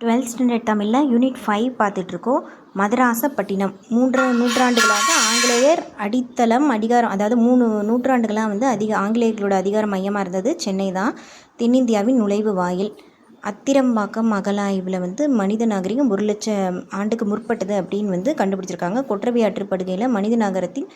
12th standard தமிழில் unit 5 பார்த்துட்ருக்கோம். மதராசப்பட்டினம் 3 நூற்றாண்டுகளாக ஆங்கிலேயர் அடித்தளம் அதிகாரம், அதாவது 3 நூற்றாண்டுகளாக வந்து ஆங்கிலேயர்களோட அதிகார மையமாக இருந்தது சென்னை தான். தென்னிந்தியாவின் நுழைவு வாயில். அத்திரம்பாக்கம் அகழாய்வில் வந்து மனித நாகரிகம் 1,00,000 ஆண்டுக்கு முற்பட்டது அப்படின்னு வந்து கண்டுபிடிச்சிருக்காங்க. கொற்றவை ஆற்றுப்படுகையில் மனித நாகரத்தின்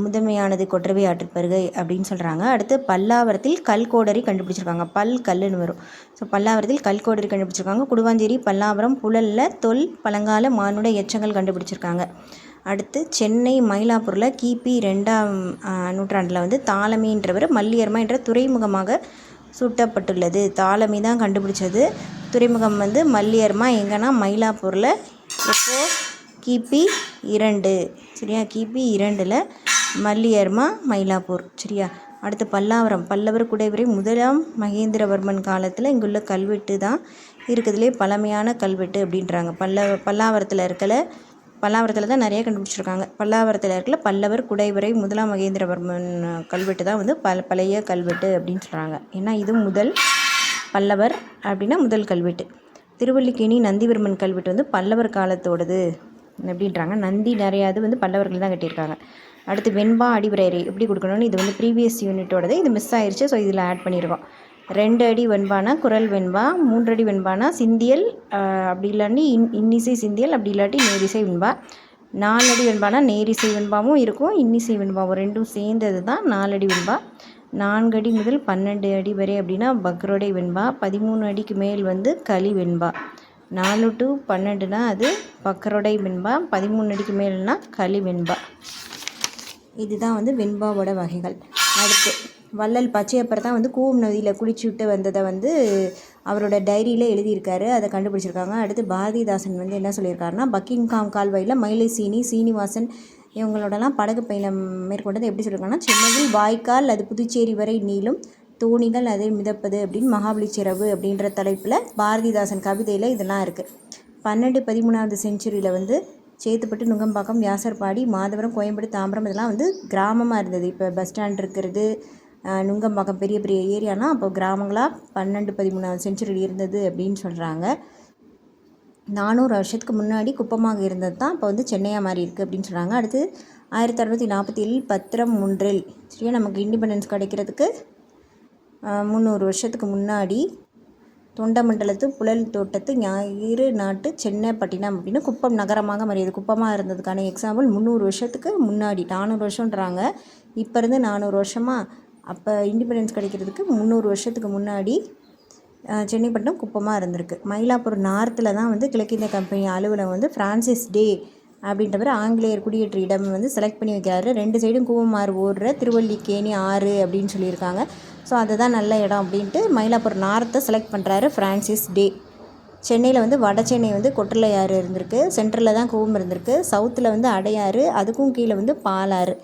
முதன்மையானது கொற்றவை ஆற்றுப்படுகை அப்படின்னு சொல்கிறாங்க. அடுத்து பல்லாவரத்தில் கல்கோடரி கண்டுபிடிச்சிருக்காங்க. கல்லுன்னு வரும். ஸோ பல்லாவரத்தில் கல்கோடரி கண்டுபிடிச்சிருக்காங்க. குடுவாஞ்சேரி பல்லாவரம் புழலில் பழங்கால மானுட எச்சங்கள் கண்டுபிடிச்சிருக்காங்க. அடுத்து சென்னை மயிலாப்பூரில் கிபி 2ஆம் நூற்றாண்டில் வந்து தாலமின்றவர் மல்லியர்மா என்ற துறைமுகமாக சூட்டப்பட்டுள்ளது. தாலமி தான் கண்டுபிடிச்சது. துறைமுகம் வந்து மல்லியர்மா எங்கன்னா மயிலாப்பூரில். எப்போது? கிபி 2. சரியா? கிபி 2ல் மல்லியர்மா மயிலாப்பூர். சரியா? அடுத்து பல்லாவரம். பல்லவர் குடைவரை 1ஆம் மகேந்திரவர்மன் காலத்தில் இங்குள்ள கல்வெட்டு தான் இருக்கிறதுலே பழமையான கல்வெட்டு அப்படின்றாங்க. பல்லாவரத்தில் தான் நிறைய கண்டுபிடிச்சிருக்காங்க. பல்லாவரத்தில் இருக்கல பல்லவர் குடைவரை 1ஆம் மகேந்திரவர்மன் கல்வெட்டு தான் வந்து பழைய கல்வெட்டு அப்படின்னு சொல்கிறாங்க. ஏன்னா இது பல்லவர் அப்படின்னா முதல் கல்வெட்டு. திருவல்லிக்கேணி நந்திவர்மன் கல்வெட்டு வந்து பல்லவர் காலத்தோடது அப்படின்றாங்க. நந்தி நிறையாது வந்து பல்லவர்கள் தான் கட்டியிருக்காங்க. அடுத்து வெண்பா அடிவரையறை எப்படி கொடுக்கணும்னு இது வந்து ப்ரீவியஸ் யூனிட்டோடது. இது மிஸ் ஆயிடுச்சு. ஸோ இதில் ஆட் பண்ணியிருக்கோம். 2 அடி வெண்பானா குரல் வெண்பா, 3 அடி வெண்பானா சிந்தியல், அப்படி இல்லாட்டி இன்னிசை சிந்தியல், அப்படி இல்லாட்டி நேரிசை வெண்பா. 4 அடி வெண்பானா நேரிசை வெண்பாவும் இருக்கும், இன்னிசை வெண்பாவும் ரெண்டும் சேர்ந்தது தான் 4 அடி வெண்பா. 4 அடி முதல் 12 அடி வரை அப்படின்னா பக்ரோடை வெண்பா. 13 அடிக்கு மேல் வந்து களி வெண்பா. 4 to 12னா அது பக்கரோடை வெண்பா. 13 அடிக்கு மேல்னா களி வெண்பா. இதுதான் வந்து வெண்பாவோட வகைகள். அடுத்து வள்ளல் பச்சையப்பர் தான் வந்து கூவம் நதியில் குளிச்சுட்டு வந்ததை வந்து அவரோட டைரியில் எழுதியிருக்காரு. அதை கண்டுபிடிச்சிருக்காங்க. அடுத்து பாரதிதாசன் வந்து என்ன சொல்லியிருக்காருன்னா, பக்கிங்காம் கால்வாயில் மயிலை சீனிவாசன் இவங்களோடலாம் படகு பயணம் மேற்கொண்டது எப்படி சொல்லியிருக்காங்கன்னா, சென்னையில் வாய்க்கால் அது புதுச்சேரி வரை நீளும் தோணிகள் அதை மிதப்பது அப்படின்னு மகாபலி சிறவு அப்படின்ற தலைப்பில் பாரதிதாசன் கவிதையில் இதெல்லாம் இருக்குது. 12-13ஆவது செஞ்சுரியில் வந்து சேத்துப்பட்டு, நுங்கம்பாக்கம், வியாசர்பாடி, மாதவரம், கோயம்பேடு, தாம்பரம் இதெல்லாம் வந்து கிராமமாக இருந்தது. இப்போ பஸ் ஸ்டாண்ட் இருக்கிறது, நுங்கம்பாக்கம் பெரிய பெரிய ஏரியானா அப்போ கிராமங்களாக 12-13ஆவது செஞ்சுரி இருந்தது அப்படின்னு சொல்கிறாங்க. 400 வருஷத்துக்கு முன்னாடி குப்பமாக இருந்தது தான் இப்போ வந்து சென்னையாக மாறி இருக்குது அப்படின்னு சொல்கிறாங்க. அடுத்து 1647 பத்திரம் 1 சரியா நமக்கு இண்டிபெண்டன்ஸ் கிடைக்கிறதுக்கு 300 வருஷத்துக்கு முன்னாடி தொண்டமண்டலத்து புழல் தோட்டத்து ஞாயிறு நாட்டு சென்னைப்பட்டினம் அப்படின்னு குப்பம் நகரமாக மாறியது. குப்பமாக இருந்ததுக்கான எக்ஸாம்பிள் 300 வருஷத்துக்கு முன்னாடி. 400 வருஷன்றாங்க, இப்போ இருந்து 400 வருஷமாக. அப்போ இண்டிபெண்டன்ஸ் கிடைக்கிறதுக்கு 300 வருஷத்துக்கு முன்னாடி சென்னைப்பட்டினம் குப்பமாக இருந்திருக்கு. மயிலாப்பூர் நார்த்தில் தான் வந்து கிழக்கிந்திய கம்பெனி அலுவலகம் வந்து ஃப்ரான்சிஸ் டே அப்படின்றவர் ஆங்கிலேயர் குடியேற்ற இடம் வந்து செலக்ட் பண்ணி வைக்கிறாரு. 2 சைடும் கூவமாறு ஓடுற திருவல்லிக்கேணி ஆறு அப்படின்னு சொல்லியிருக்காங்க. ஸோ அதுதான் நல்ல இடம் அப்படின்ட்டு மயிலாப்பூர் நார்த்தை செலக்ட் பண்ணுறாரு ஃப்ரான்சிஸ் டே. சென்னையில் வந்து வட சென்னை வந்து கொட்டலையாறு இருந்திருக்கு, சென்ட்ரலில் தான் கூவம் இருந்திருக்கு, சவுத்தில் வந்து அடையாறு, அதுக்கும் கீழே வந்து பாலாறு.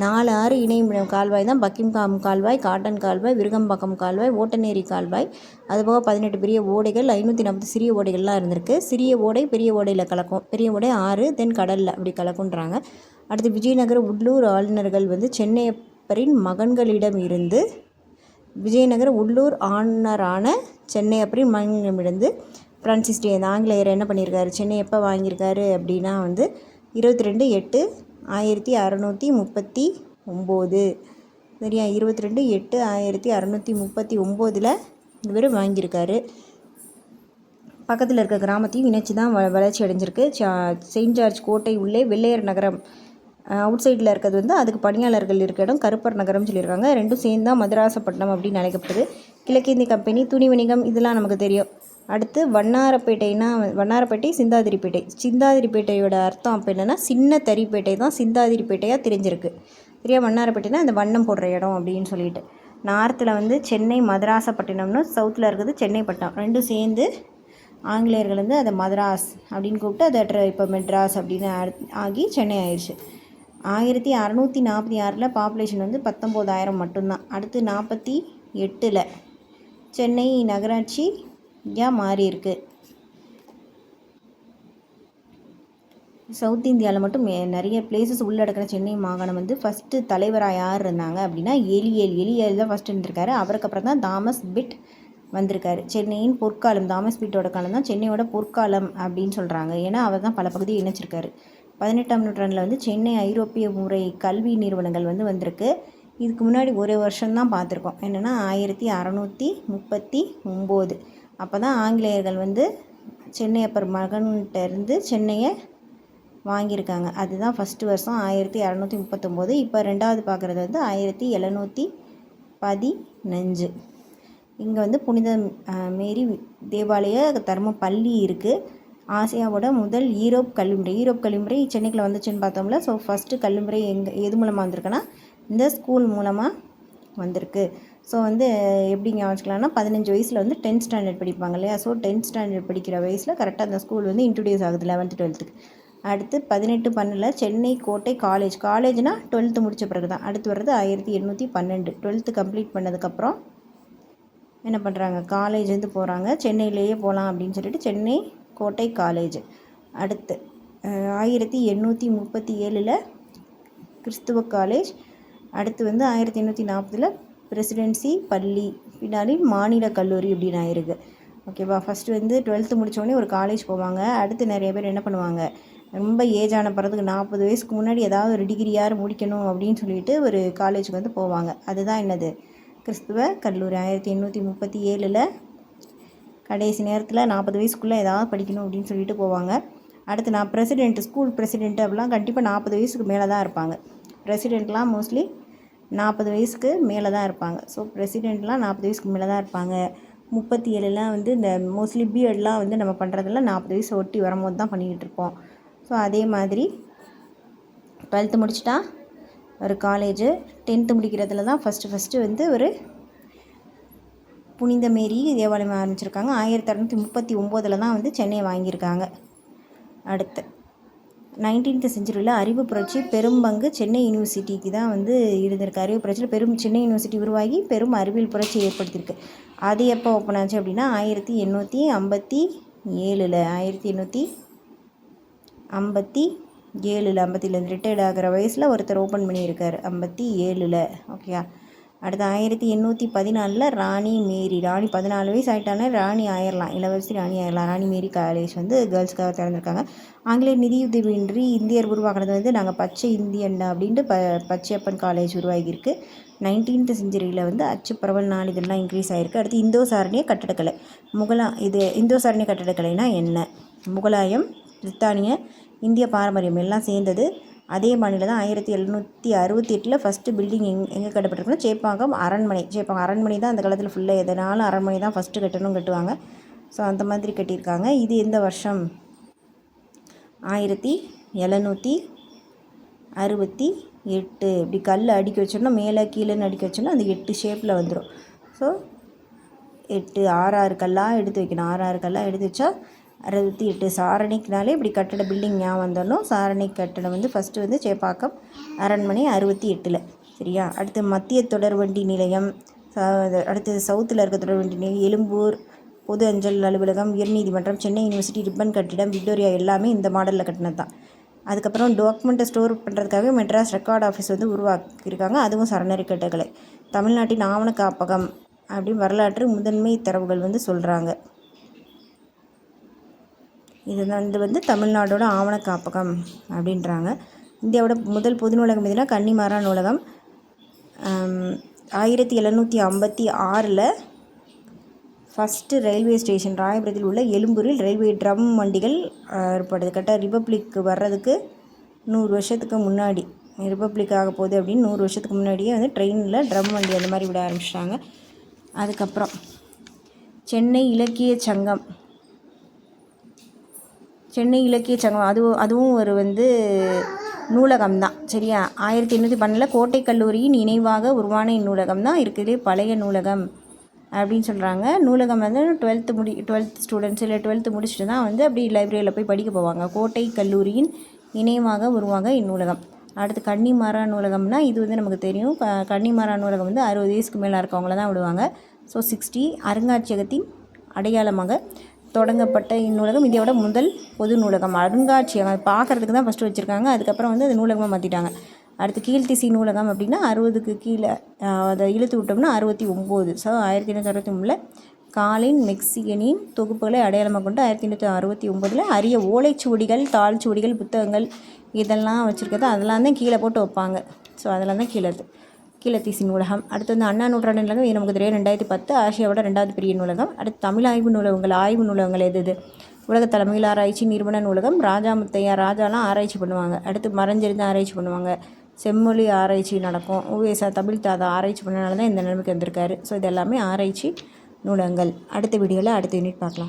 4 ஆறு இணையும் கால்வாய் தான் பக்கிங்காம் கால்வாய், காட்டன் கால்வாய், விருகம்பாக்கம் கால்வாய், ஓட்டநேரி கால்வாய். அதுபோக 18 பெரிய ஓடைகள், 540 சிறிய ஓடைகள்லாம் இருந்திருக்கு. சிறிய ஓடை பெரிய ஓடையில் கலக்கும், பெரிய ஓடை ஆறு, தென் கடலில் அப்படி கலக்குன்றாங்க. அடுத்து விஜயநகர உள்ளூர் ஆளுநர்கள் வந்து சென்னையப்பரின் மகன்களிடம் இருந்து விஜயநகர உள்ளூர் ஆளுநரான சென்னையப்பரின் மகன்களிடமிருந்து ஃப்ரான்சிஸ் டே அந்த ஆங்கிலேயர் என்ன பண்ணியிருக்காரு, சென்னை எப்போ வாங்கியிருக்காரு அப்படின்னா வந்து 22/8/1639 சரியா? 22/8/1639 இவர் வாங்கியிருக்காரு. பக்கத்தில் இருக்க கிராமத்தையும் இணைச்சி தான் வளர்ச்சி அடைஞ்சிருக்கு. செயின்ட் ஜார்ஜ் கோட்டை உள்ளே வெள்ளையர் நகரம், அவுட் சைடில் இருக்கிறது வந்து அதுக்கு பணியாளர்கள் இருக்க இடம் கருப்பர் நகரம் சொல்லியிருக்காங்க. ரெண்டும் சேர்ந்து தான் மதராசப்பட்டினம் அப்படின்னு அழைக்கப்படுது. கிழக்கிந்திய கம்பெனி, துணி வணிகம் இதெல்லாம் நமக்கு தெரியும். அடுத்து வண்ணாரப்பேட்டை, சிந்தாதிரிப்பேட்டையோட அர்த்தம் அப்போ என்னென்னா சின்ன தறிப்பேட்டை தான் சிந்தாதிரிப்பேட்டையாக தெரிஞ்சிருக்கு. சரியா? வண்ணாரப்பேட்டைனா அந்த வண்ணம் போடுற இடம் அப்படின்னு சொல்லிட்டு. நார்த்தில் வந்து சென்னை மதராசப்பட்டினம்னு, சவுத்தில் இருக்குது சென்னைப்பட்டினம். ரெண்டும் சேர்ந்து ஆங்கிலேயர்கள் வந்து அதை மதராஸ் அப்படின்னு கூப்பிட்டு அதை இப்போ மெட்ராஸ் அப்படின்னு ஆகி சென்னை ஆயிடுச்சு. 1646 பாப்புலேஷன் வந்து 19,000 மட்டும்தான். அடுத்து 48ல் சென்னை நகராட்சியாக மாறி இருக்கு. சவுத் இந்தியாவில் மட்டும் நிறைய பிளேசஸ் உள்ளடக்கின சென்னை மாகாணம் வந்து ஃபஸ்ட்டு தலைவராக யார் இருந்தாங்க அப்படின்னா எலியல் தான் ஃபஸ்ட்டு இருந்திருக்காரு. அவருக்கு அப்புறம் தான் தாமஸ் பிட் வந்திருக்காரு. சென்னையின் பொற்காலம், தாமஸ் பீட்டோட காலம் தான் சென்னையோட பொற்காலம் அப்படின்னு சொல்கிறாங்க. ஏன்னா அவர் தான் பல பகுதியை இணைச்சிருக்காரு. 18ஆம் நூற்றாண்டில் வந்து சென்னை ஐரோப்பிய முறை கல்வி நிறுவனங்கள் வந்து வந்திருக்கு. இதுக்கு முன்னாடி ஒரு வருஷம்தான் பார்த்துருக்கோம். என்னென்னா 1639. அப்போ தான் ஆங்கிலேயர்கள் வந்து சென்னையப்பர் மகன்கிட்ட இருந்து சென்னையை வாங்கியிருக்காங்க. அதுதான் ஃபஸ்ட்டு வருஷம் 1639. இப்போ ரெண்டாவது பார்க்குறது வந்து 1715. இங்கே வந்து புனித மேரி தேவாலய தர்ம பள்ளி இருக்குது. ஆசியாவோட முதல் ஈரோப் கல்விமுறை சென்னைக்குள்ள வந்துச்சுன்னு பார்த்தோம்ல. ஸோ ஃபஸ்ட்டு கல்விமுறை எது மூலமாக வந்திருக்குன்னா இந்த ஸ்கூல் மூலமாக வந்திருக்கு. ஸோ வந்து எப்படி ஞாபகம் வச்சுக்கலாம்னா 15 வயசில் வந்து 10th ஸ்டாண்டர்ட் படிப்பாங்க இல்லையா. ஸோ 10th ஸ்டாண்டர்ட் படிக்கிற வயசில் கரெக்டாக அந்த ஸ்கூல் வந்து இன்ட்ரடியூஸ் ஆகுது 11th 12th. அடுத்து 1812 சென்னை கோட்டை காலேஜ்னால் 12th முடித்த பிறகு தான். அடுத்து வர்றது 1812. 12th கம்ப்ளீட் பண்ணதுக்கப்புறம் என்ன பண்ணுறாங்க, காலேஜ் போகிறாங்க. சென்னையிலேயே போகலாம் அப்படின்னு சொல்லிட்டு சென்னை கோட்டை காலேஜ். அடுத்து 1837 கிறிஸ்துவ காலேஜ். அடுத்து வந்து 1840 பிரசிடென்சி பள்ளி, பின்னாடி மாநில கல்லூரி அப்படின்னு ஆயிருக்கு. ஓகேவா. ஃபஸ்ட்டு வந்து 12th முடித்தோடனே ஒரு காலேஜ் போவாங்க. அடுத்து நிறைய பேர் என்ன பண்ணுவாங்க, ரொம்ப ஏஜான பிறகு 40 வயசுக்கு முன்னாடி ஏதாவது ஒரு டிகிரியார் முடிக்கணும் அப்படின்னு சொல்லிட்டு ஒரு காலேஜுக்கு வந்து போவாங்க. அதுதான் என்னது, கிறிஸ்துவ கல்லூரி. 1837 கடைசி நேரத்தில் 40 வயசுக்குள்ளே ஏதாவது படிக்கணும் அப்படின்னு சொல்லிட்டு போவாங்க. அடுத்து ஸ்கூல் பிரசிடென்ட் அப்படிலாம் கண்டிப்பாக 40 வயசுக்கு மேலே தான் இருப்பாங்க. பிரசிடெண்ட்லாம் மோஸ்ட்லி 40 வயசுக்கு மேலே தான் இருப்பாங்க. ஸோ பிரசிடெண்ட்லாம் 40 வயசுக்கு மேலே தான் இருப்பாங்க. 37 வந்து இந்த மோஸ்ட்லி பிஎட்லாம் வந்து நம்ம பண்ணுறதில்ல, 40 வயசு ஒட்டி வரும்போது தான் பண்ணிக்கிட்டு இருப்போம். ஸோ அதே மாதிரி 12th முடிச்சுட்டா ஒரு காலேஜு, 10th முடிக்கிறதுல தான் ஃபஸ்ட்டு வந்து ஒரு புனித மேரி தேவாலயம் ஆரம்பிச்சிருக்காங்க. 1639 தான் வந்து சென்னை வாங்கியிருக்காங்க. அடுத்து 19th செஞ்சுரியில் அறிவு புரட்சி பெரும்பங்கு சென்னை யூனிவர்சிட்டிக்கு தான் வந்து இருந்திருக்கு. அறிவு புரட்சியில் சென்னை யூனிவர்சிட்டி உருவாகி பெரும் அறிவியல் புரட்சி ஏற்படுத்தியிருக்கு. அது எப்போ ஓப்பன் ஆச்சு அப்படின்னா 1857 57 ரிட்டையர்ட் ஆகிற வயசில் ஒருத்தர் ஓப்பன் பண்ணியிருக்காரு 57. ஓகேயா. அடுத்து 1814 ராணி 14 வயசு ஆகிட்டானே ராணி ஆயிடலாம், இளவரசி ராணி ஆயிடலாம். ராணி மேரி காலேஜ் வந்து கேர்ள்ஸ்க்காக திறந்திருக்காங்க. ஆங்கிலேயர் நிதியுதவியின்றி இந்தியர் உருவாக்குறது வந்து நாங்கள் பச்சை இந்தியன் அப்படின்ட்டு பச்சையப்பன் காலேஜ் உருவாகியிருக்கு. 19th செஞ்சுரியில் வந்து அச்சு பரவல் நாளிதழ்லாம் இன்க்ரீஸ் ஆகிருக்கு. அடுத்து இந்தோ சாரணிய கட்டடக்கலை. இந்தோ சாரணிய கட்டடக்கலைனா என்ன, முகலாயம், பிரித்தானிய, இந்திய பாரம்பரியம் எல்லாம் சேர்ந்தது. அதே மாநிலம் தான் 1768 ஃபஸ்ட்டு பில்டிங் எங்கே கட்டப்பட்டிருக்குன்னா சேப்பாக்கம் அரண்மனை தான் அந்த காலத்தில் ஃபுல்லாக எதனாலும் அரண்மனை தான் ஃபஸ்ட்டு கட்டுவாங்க. ஸோ அந்த மாதிரி கட்டியிருக்காங்க. இது எந்த வருஷம், 1768. இப்படி கல் அடுக்கி வச்சோன்னா மேலே கீழேன்னு அடுக்கி வச்சோன்னா அந்த 8 ஷேப்பில் வந்துடும். ஸோ 8 6 கல்லாக எடுத்து வைக்கணும். 6 கல்லாக எடுத்து வச்சா 68. சாரணிக்குனாலே இப்படி கட்டட பில்டிங் ஞாபகம் வந்தோம். சாரணி கட்டடம் வந்து ஃபஸ்ட்டு வந்து சேப்பாக்கம் அரண்மனை 68. சரியா. அடுத்து மத்திய தொடர்வண்டி நிலையம், அடுத்து சவுத்தில் இருக்க தொடர்வண்டி நிலையம், எழும்பூர் பொது அஞ்சல் அலுவலகம், உயர்நீதிமன்றம், சென்னை யூனிவர்சிட்டி ரிப்பன் கட்டிடம், விக்டோரியா எல்லாமே இந்த மாடலில் கட்டினது தான். அதுக்கப்புறம் டாக்குமெண்ட்டை ஸ்டோர் பண்ணுறதுக்காக மெட்ராஸ் ரெக்கார்ட் ஆஃபீஸ் வந்து உருவாக்கியிருக்காங்க. அதுவும் சரணரி கட்டடக்கலை. தமிழ்நாட்டின் ஆவண காப்பகம் அப்படின்னு வரலாற்று முதன்மை தரவுகள் வந்து சொல்கிறாங்க. இது வந்து தமிழ்நாடோட ஆவண காப்பகம் அப்படின்றாங்க. இந்தியாவோட முதல் பொது நூலகம் எதுனா கன்னிமாரா நூலகம். 1756 ஃபஸ்ட்டு ரயில்வே ஸ்டேஷன் ராயபுரத்தில் உள்ள எழும்பூரில் ரயில்வே ட்ரம் வண்டிகள் ஏற்படுது. கரெக்டாக ரிப்பப்ளிக் வர்றதுக்கு 100 வருஷத்துக்கு முன்னாடி, ரிப்பப்ளிக் ஆக போகுது அப்படின்னு 100 வருஷத்துக்கு முன்னாடியே வந்து ட்ரெயினில் ட்ரம் வண்டி அந்த மாதிரி விட ஆரம்பிச்சிட்டாங்க. அதுக்கப்புறம் சென்னை இலக்கிய சங்கம் அதுவும் ஒரு வந்து நூலகம் தான். சரியா. 1812 கோட்டை கல்லூரியின் நினைவாக உருவான இந்நூலகம் தான் இருக்கிறதுலே பழைய நூலகம் அப்படின்னு சொல்கிறாங்க. நூலகம் வந்து 12th ஸ்டூடெண்ட்ஸ் இல்லை 12th முடிச்சுட்டு தான் வந்து அப்படி லைப்ரரியில் போய் படிக்க போவாங்க. கோட்டை கல்லூரியின் நினைவாக உருவாக இந்நூலகம். அடுத்து கன்னிமாரா நூலகம்னா இது வந்து நமக்கு தெரியும். கன்னிமாரா நூலகம் வந்து 60 வயசுக்கு மேலே இருக்கவங்கள தான் விடுவாங்க. ஸோ 60. அருங்காட்சியகத்தின் அடையாளமாக தொடங்கப்பட்ட இந்நூலகம் இந்தியாவோட முதல் பொது நூலகம். அருங்காட்சியகம் பார்க்குறதுக்கு தான் ஃபஸ்ட்டு வச்சுருக்காங்க. அதுக்கப்புறம் வந்து அது நூலகமாக மாற்றிட்டாங்க. அடுத்து கீழ்த்திசை நூலகம் அப்படின்னா 60க்கு கீழே அதை இழுத்து விட்டோம்னா 69. ஸோ 1963 காலின் மெக்சிகனின் தொகுப்புகளை அடையாளமாக கொண்டு 1869 அரிய ஓலைச்சுவடிகள், தாள்சுவடிகள், புத்தகங்கள் இதெல்லாம் வச்சுருக்கிறது. அதெல்லாம் தான் கீழே போட்டு வைப்பாங்க. ஸோ அதெல்லாம் தான் கீழத்தீசி நூலகம். அடுத்து வந்து அண்ணா நூற்றாண்டு நூலகம், இது நமக்கு தெரியும் 2010 ஆசியாவோட 2வது பெரிய நூலகம். அடுத்து தமிழ் ஆய்வு நூலகங்கள் எது உலக தலைமையில் ஆராய்ச்சி நிறுவன நூலகம். ராஜா முத்தையா ராஜாலாம் ஆராய்ச்சி பண்ணுவாங்க. அடுத்து மறைஞ்சிருந்து ஆராய்ச்சி பண்ணுவாங்க. செம்மொழி ஆராய்ச்சி நடக்கும். உவேசா தமிழ் தாதா ஆராய்ச்சி பண்ணனால தான் இந்த நிலைமைக்கு வந்திருக்காரு. ஸோ இது எல்லாமே ஆராய்ச்சி நூலகங்கள். அடுத்த வீடியோவில் அடுத்த யூனிட் பார்க்கலாம்.